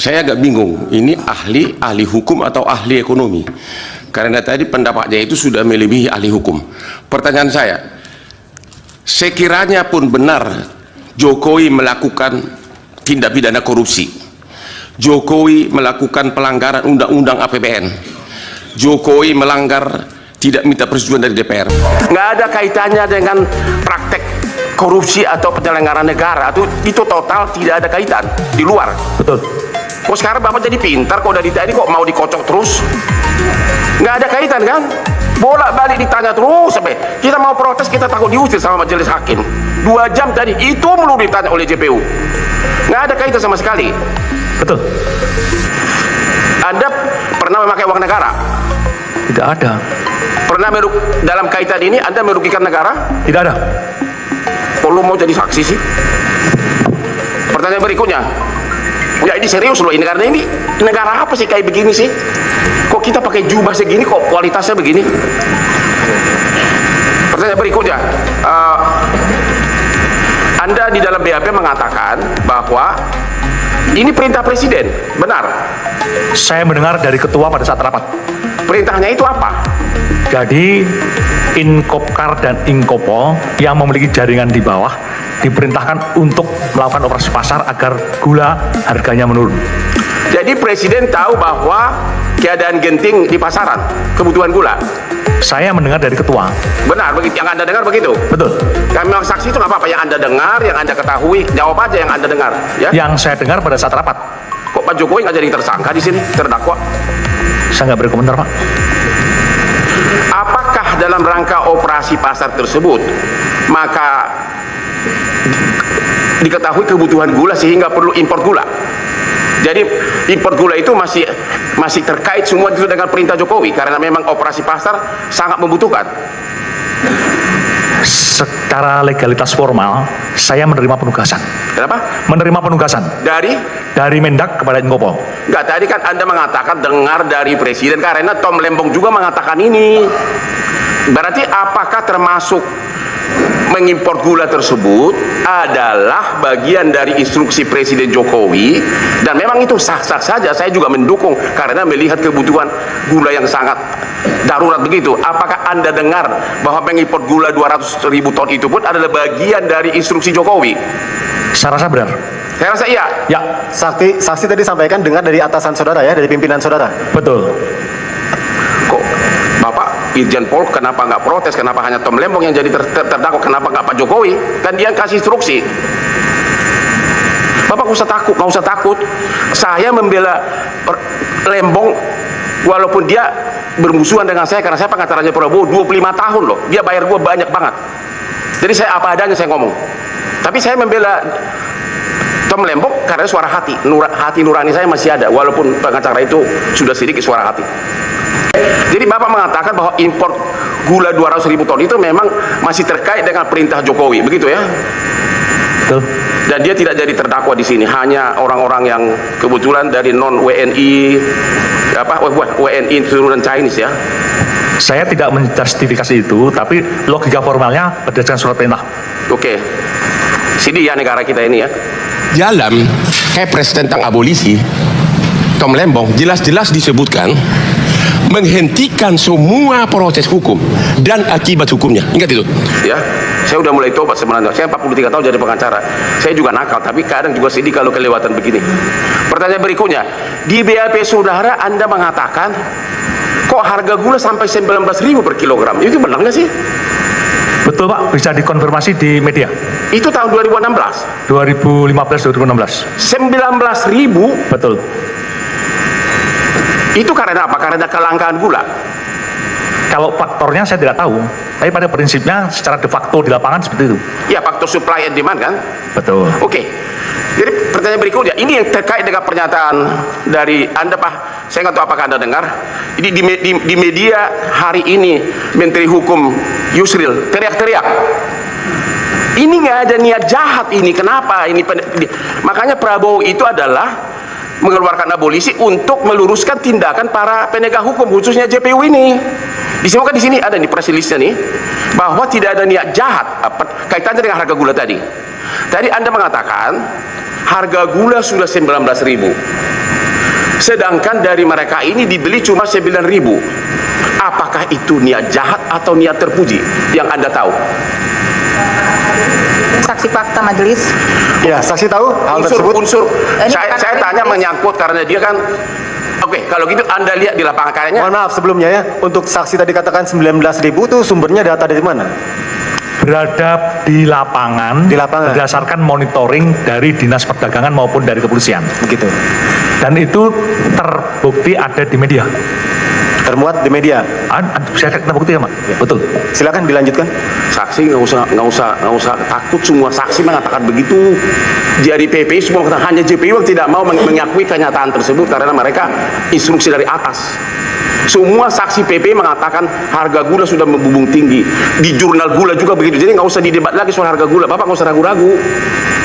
saya agak bingung, ini ahli hukum atau ahli ekonomi? Karena tadi pendapatnya itu sudah melebihi ahli hukum. Pertanyaan saya, sekiranya pun benar Jokowi melakukan tindak pidana korupsi, Jokowi melakukan pelanggaran undang-undang APBN, Jokowi melanggar tidak minta persetujuan dari DPR, nggak ada kaitannya dengan praktek korupsi atau penyelenggaraan negara, itu total tidak ada kaitan, di luar. Betul. Kok sekarang Bapak jadi pintar, kok dari tadi kok mau dikocok terus? Nggak ada kaitan kan? Bolak-balik ditanya terus sampai kita mau protes, kita takut diusir sama majelis hakim. 2 jam tadi itu melulu ditanya oleh JPU. Nggak ada kaitan sama sekali. Betul. Anda pernah memakai uang negara? Tidak ada. Pernah dalam kaitan ini Anda merugikan negara? Tidak ada. Kok lu mau jadi saksi sih? Pertanyaan berikutnya, ya ini serius loh, ini karena ini negara apa sih kayak begini sih? Kok kita pakai jubah segini, kok kualitasnya begini? Pertanyaan berikutnya, Anda di dalam BAP mengatakan bahwa ini perintah presiden, benar? Saya mendengar dari ketua pada saat rapat. Perintahnya itu apa? Jadi Inkopkar dan Inkopo yang memiliki jaringan di bawah diperintahkan untuk melakukan operasi pasar agar gula harganya menurun. Jadi presiden tahu bahwa keadaan genting di pasaran, kebutuhan gula. Saya mendengar dari ketua. Benar, begitu yang Anda dengar begitu? Betul. Kami memang saksi itu nggak apa-apa, yang Anda dengar, yang Anda ketahui, jawab aja yang Anda dengar. Ya? Yang saya dengar pada saat rapat. Kok Pak Jokowi nggak jadi tersangka di sini, terdakwa? Saya nggak berkomentar, Pak. Apakah dalam rangka operasi pasar tersebut maka diketahui kebutuhan gula sehingga perlu impor gula? Jadi impor gula itu masih terkait semua itu dengan perintah Jokowi karena memang operasi pasar sangat membutuhkan. Secara legalitas formal, saya menerima penugasan. Kenapa? Menerima penugasan dari Mendak kepada Inkopo. Enggak, tadi kan Anda mengatakan dengar dari presiden karena Tom Lembong juga mengatakan ini. Berarti apakah termasuk mengimpor gula tersebut adalah bagian dari instruksi Presiden Jokowi, dan memang itu sah-sah saja, saya juga mendukung karena melihat kebutuhan gula yang sangat darurat begitu. Apakah Anda dengar bahwa mengimpor gula 200.000 ton itu pun adalah bagian dari instruksi Jokowi? Saya rasa benar. Saya rasa iya. Ya. Saksi tadi sampaikan dengar dari atasan saudara ya, dari pimpinan saudara. Betul. Kok Bapak Irjen Pol kenapa nggak protes? Kenapa hanya Tom Lembong yang jadi terdakwa? Kenapa nggak Pak Jokowi? Kan dia yang kasih instruksi. Bapak nggak usah takut. Saya membela Lembong walaupun dia bermusuhan dengan saya karena saya pengacaranya Prabowo 25 tahun loh. Dia bayar gua banyak banget. Jadi saya apa adanya saya ngomong. Tapi saya membela Tom Lembong karena suara hati. Hati nurani saya masih ada walaupun pengacara itu sudah sedikit suara hati. Jadi Bapak mengatakan bahwa impor gula 200.000 ton itu memang masih terkait dengan perintah Jokowi, begitu ya? Betul. Dan dia tidak jadi terdakwa di sini, hanya orang-orang yang kebetulan dari non WNI, WNI turunan Chinese ya. Saya tidak menjustifikasi itu, tapi logika formalnya berdasarkan surat perintah. Oke. Sini ya negara kita ini ya. Dalam Kepres tentang abolisi, Tom Lembong jelas-jelas disebutkan menghentikan semua proses hukum dan akibat hukumnya. Ingat itu. Ya, saya udah mulai tobat sebenarnya. Saya 43 tahun jadi pengacara. Saya juga nakal, tapi kadang juga sedih kalau kelewatan begini. Pertanyaan berikutnya, di BAP saudara Anda mengatakan kok harga gula sampai 19.000 per kilogram. Itu benar nggak sih? Betul, Pak, bisa dikonfirmasi di media. Itu tahun 2016. 2015-2016. 19.000. Betul. Itu karena apa? Karena kelangkaan gula. Kalau faktornya saya tidak tahu, tapi pada prinsipnya secara de facto di lapangan seperti itu. Ya, faktor supply and demand kan? Betul. Oke. Jadi pertanyaan berikutnya, ini yang terkait dengan pernyataan dari Anda, Pak. Saya nggak tahu apakah Anda dengar. Ini di media hari ini Menteri Hukum Yusril teriak-teriak. Ini nggak ada niat jahat ini. Kenapa? Makanya Prabowo itu adalah mengeluarkan abolisi untuk meluruskan tindakan para penegak hukum, khususnya JPU ini. Disebutkan di sini ada nih press release-nya nih, bahwa tidak ada niat jahat kaitannya dengan harga gula tadi. Tadi Anda mengatakan harga gula sudah 19.000. Sedangkan dari mereka ini dibeli cuma 9.000. Apakah itu niat jahat atau niat terpuji yang Anda tahu? Saksi fakta majelis. Ya, saksi tahu hal tersebut. Unsur Ini saya tanya menyangkut karena dia kan. Oke, kalau gitu Anda lihat di lapangan kayaknya. Mohon maaf sebelumnya ya, untuk saksi tadi katakan 19.000 itu sumbernya data dari mana? Berada di lapangan, Di lapangan. berdasarkan monitoring dari Dinas Perdagangan maupun dari kepolisian. Begitu. Dan itu terbukti ada di media. Termuat di media. Saya terbukti ya, Pak? Betul. Silakan dilanjutkan. Saksi nggak usah takut, semua saksi mengatakan begitu. Dari PPI semua mengatakan, hanya JPU yang tidak mau mengakui kenyataan tersebut karena mereka instruksi dari atas. Semua saksi PPI mengatakan harga gula sudah membumbung tinggi. Di jurnal gula juga begitu. Jadi nggak usah didebat lagi soal harga gula. Bapak nggak usah ragu-ragu.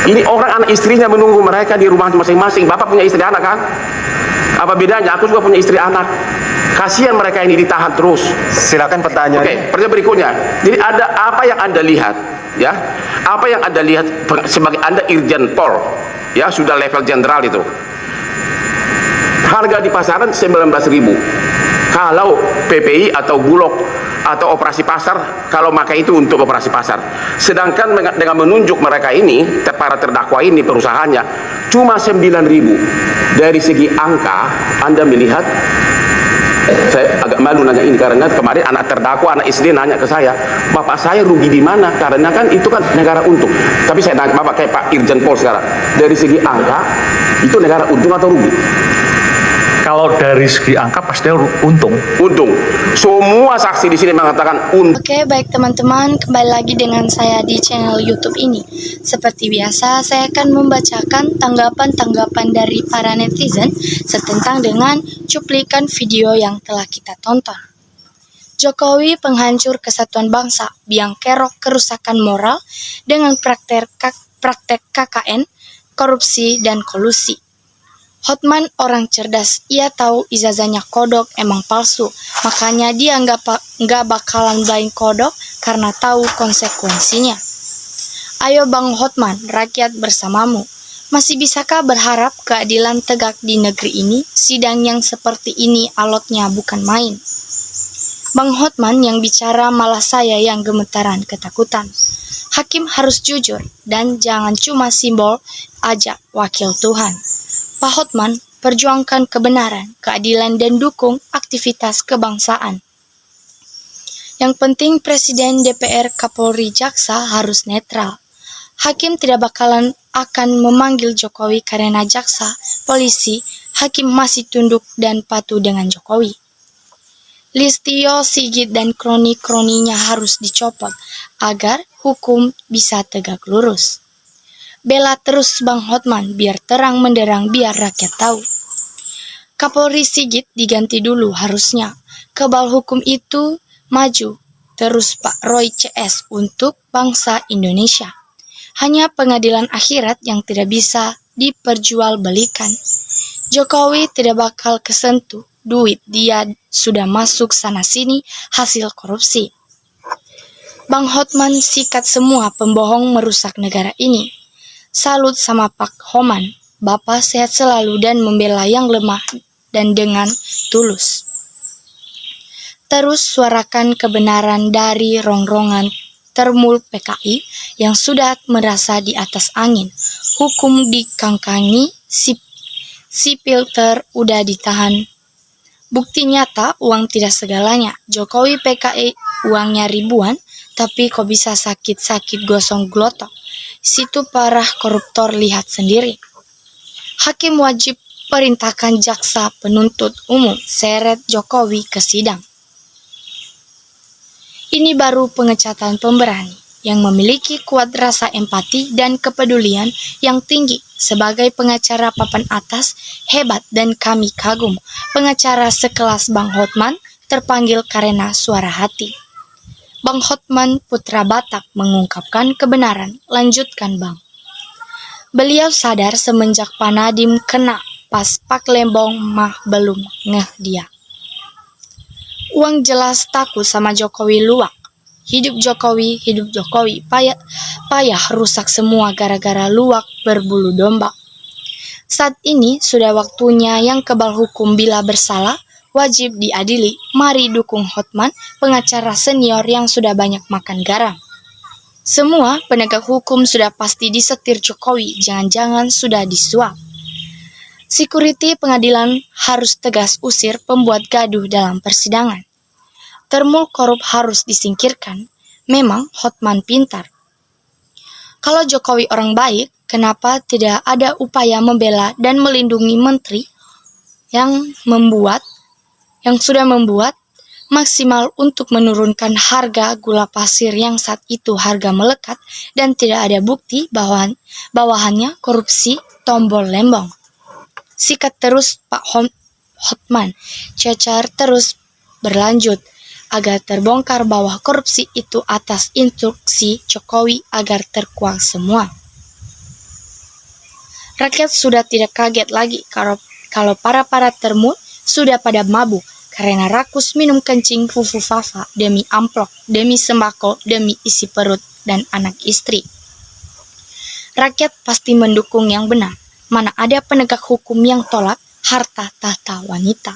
Ini orang anak istrinya menunggu mereka di rumah masing-masing. Bapak punya istri anak kan? Apa bedanya? Aku juga punya istri anak. Kasihan mereka ini ditahan terus. Silakan pertanyaan. Oke, pertanyaan berikutnya. Jadi ada apa yang Anda lihat, ya? Apa yang Anda lihat sebagai Anda Irjen Pol, ya sudah level jenderal itu. Harga di pasaran 19.000. Kalau PPI atau Bulog atau operasi pasar, kalau maka itu untuk operasi pasar. Sedangkan dengan menunjuk mereka ini, para terdakwa ini perusahaannya cuma 9.000. Dari segi angka, Anda melihat, saya agak malu nanya ini karena kemarin anak terdakwa, anak SD nanya ke saya, bapak saya rugi di mana? Karena kan itu kan negara untung. Tapi saya nanya bapak kayak Pak Irjen Pol sekarang, dari segi angka itu negara untung atau rugi? Kalau dari segi angka pasti untung. Untung. Semua saksi di sini mengatakan untung. Oke, baik teman-teman, kembali lagi dengan saya di channel YouTube ini. Seperti biasa, saya akan membacakan tanggapan-tanggapan dari para netizen setentang dengan cuplikan video yang telah kita tonton. Jokowi penghancur kesatuan bangsa, biang kerok kerusakan moral dengan praktek KKN, korupsi dan kolusi. Hotman orang cerdas, ia tahu ijazahnya kodok emang palsu, makanya dia nggak bakalan belain kodok karena tahu konsekuensinya. Ayo Bang Hotman, rakyat bersamamu. Masih bisakah berharap keadilan tegak di negeri ini? Sidang yang seperti ini alotnya bukan main. Bang Hotman yang bicara malah saya yang gemetaran ketakutan. Hakim harus jujur dan jangan cuma simbol aja wakil Tuhan. Pak Hotman, perjuangkan kebenaran, keadilan, dan dukung aktivitas kebangsaan. Yang penting Presiden, DPR, Kapolri, Jaksa harus netral. Hakim tidak bakalan akan memanggil Jokowi karena Jaksa, polisi, hakim masih tunduk dan patuh dengan Jokowi. Listio Sigit dan kroni-kroninya harus dicopot agar hukum bisa tegak lurus. Bela terus Bang Hotman, biar terang menderang, biar rakyat tahu. Kapolri Sigit diganti dulu harusnya. Kebal hukum itu maju. Terus Pak Roy CS untuk bangsa Indonesia. Hanya pengadilan akhirat yang tidak bisa diperjualbelikan. Jokowi tidak bakal kesentuh. Duit dia sudah masuk sana-sini hasil korupsi. Bang Hotman sikat semua pembohong merusak negara ini. Salut sama Pak Homan, Bapak sehat selalu dan membela yang lemah dan dengan tulus. Terus suarakan kebenaran dari rongrongan termul PKI yang sudah merasa di atas angin. Hukum dikangkangi, sipil udah ditahan. Bukti nyata uang tidak segalanya. Jokowi PKI uangnya ribuan, tapi kok bisa sakit-sakit gosong glotok. Situ parah koruptor, lihat sendiri. Hakim wajib perintahkan jaksa penuntut umum seret Jokowi ke sidang. Ini baru pengecatan pemberani yang memiliki kuat rasa empati dan kepedulian yang tinggi. Sebagai pengacara papan atas, hebat dan kami kagum. Pengacara sekelas Bang Hotman terpanggil karena suara hati. Bang Hotman Putra Batak mengungkapkan kebenaran. Lanjutkan Bang. Beliau sadar semenjak Pak Nadiem kena, pas Pak Lembong mah belum ngeh dia. Uang jelas takut sama Jokowi luak. Hidup Jokowi, payah rusak semua gara-gara luak berbulu domba. Saat ini sudah waktunya yang kebal hukum bila bersalah wajib diadili. Mari dukung Hotman, pengacara senior yang sudah banyak makan garam. Semua penegak hukum sudah pasti disetir Jokowi, jangan-jangan sudah disuap. Security pengadilan harus tegas usir pembuat gaduh dalam persidangan. Termul korup harus disingkirkan. Memang Hotman pintar. Kalau Jokowi orang baik, kenapa tidak ada upaya membela dan melindungi menteri yang sudah membuat maksimal untuk menurunkan harga gula pasir yang saat itu harga melekat dan tidak ada bukti bawahannya korupsi tombol lembong. Sikat terus Pak Hotman, cacar terus berlanjut agar terbongkar bahwa korupsi itu atas instruksi Jokowi agar terkuak semua. Rakyat sudah tidak kaget lagi kalau para termul sudah pada mabuk karena rakus minum kencing fufu fafa demi amplop, demi sembako, demi isi perut dan anak istri. Rakyat pasti mendukung yang benar. Mana ada penegak hukum yang tolak harta tahta wanita.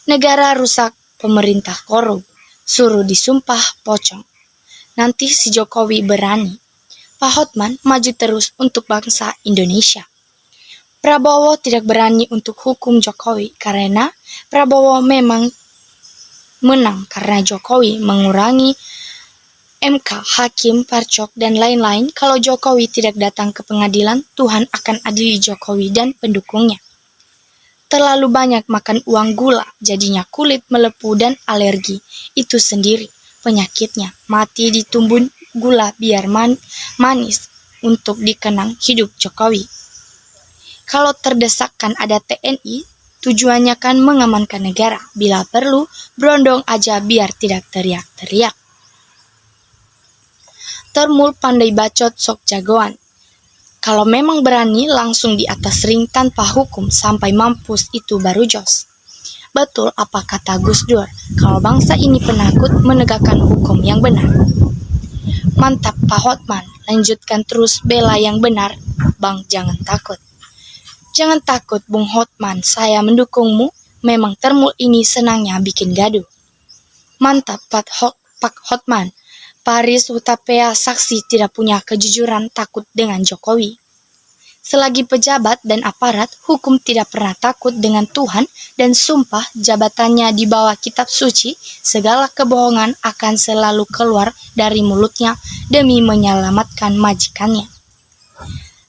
Negara rusak, pemerintah korup, suruh disumpah pocong. Nanti si Jokowi berani. Pak Hotman maju terus untuk bangsa Indonesia. Prabowo tidak berani untuk hukum Jokowi karena Prabowo memang menang karena Jokowi mengurangi MK, hakim, parcok, dan lain-lain. Kalau Jokowi tidak datang ke pengadilan, Tuhan akan adili Jokowi dan pendukungnya. Terlalu banyak makan uang gula, jadinya kulit melepuh dan alergi. Itu sendiri penyakitnya. Mati ditumbun gula biar manis untuk dikenang hidup Jokowi. Kalau terdesakkan ada TNI, tujuannya kan mengamankan negara. Bila perlu, berondong aja biar tidak teriak-teriak. Termul pandai bacot sok jagoan. Kalau memang berani langsung di atas ring tanpa hukum sampai mampus itu baru jos. Betul apa kata Gus Dur, kalau bangsa ini penakut menegakkan hukum yang benar. Mantap Pak Hotman, lanjutkan terus bela yang benar. Bang, jangan takut. Jangan takut Bung Hotman, saya mendukungmu. Memang termul ini senangnya bikin gaduh. Mantap Pak Hotman. Paris Hutapea saksi tidak punya kejujuran, takut dengan Jokowi. Selagi pejabat dan aparat, hukum tidak pernah takut dengan Tuhan dan sumpah jabatannya di bawah kitab suci, segala kebohongan akan selalu keluar dari mulutnya demi menyelamatkan majikannya.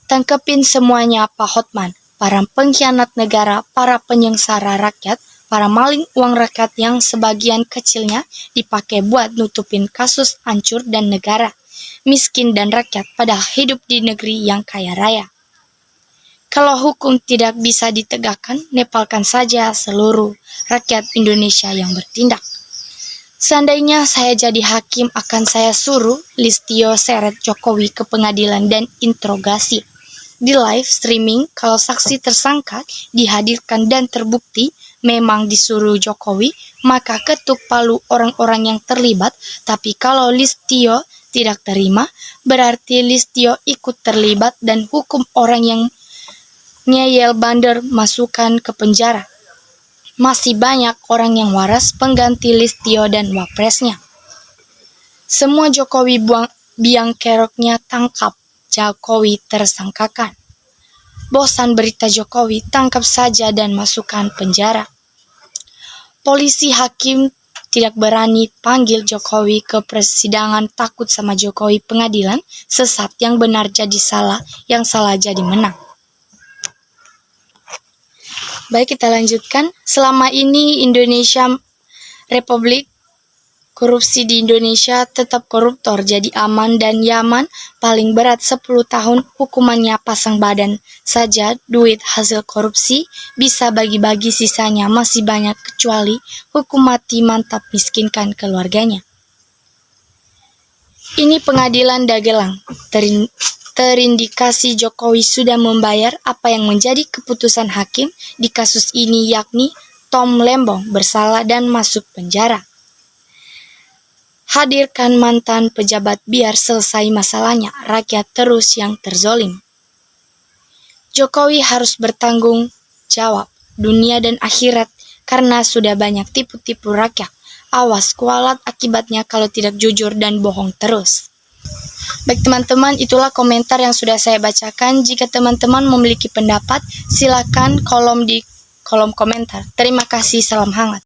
Tangkepin semuanya Pak Hotman, para pengkhianat negara, para penyengsara rakyat, para maling uang rakyat yang sebagian kecilnya dipakai buat nutupin kasus hancur dan negara miskin dan rakyat pada hidup di negeri yang kaya raya. Kalau hukum tidak bisa ditegakkan, nepalkan saja seluruh rakyat Indonesia yang bertindak. Seandainya saya jadi hakim, akan saya suruh Listio seret Jokowi ke pengadilan dan interogasi. Di live streaming, kalau saksi tersangka dihadirkan dan terbukti memang disuruh Jokowi, maka ketuk palu orang-orang yang terlibat. Tapi kalau Listio tidak terima, berarti Listio ikut terlibat dan hukum orang yang ngeyel bandar masukkan ke penjara. Masih banyak orang yang waras pengganti Listio dan wapresnya. Semua Jokowi biang keroknya tangkap, Jokowi tersangkakan. Bosan berita Jokowi, tangkap saja dan masukkan penjara. Polisi hakim tidak berani panggil Jokowi ke persidangan, takut sama Jokowi pengadilan, sesat yang benar jadi salah, yang salah jadi menang. Baik, kita lanjutkan. Selama ini Indonesia Republik korupsi di Indonesia tetap koruptor, jadi aman dan nyaman. Paling berat 10 tahun, hukumannya pasang badan saja. Duit hasil korupsi bisa bagi-bagi, sisanya masih banyak, kecuali hukum mati, mantap, miskinkan keluarganya. Ini pengadilan Dagelang. Terindikasi Jokowi sudah membayar apa yang menjadi keputusan hakim di kasus ini, yakni Tom Lembong bersalah dan masuk penjara. Hadirkan mantan pejabat biar selesai masalahnya, rakyat terus yang terzolim. Jokowi harus bertanggung jawab dunia dan akhirat karena sudah banyak tipu-tipu rakyat. Awas kualat akibatnya kalau tidak jujur dan bohong terus. Baik teman-teman, itulah komentar yang sudah saya bacakan. Jika teman-teman memiliki pendapat, silakan di kolom komentar. Terima kasih, salam hangat.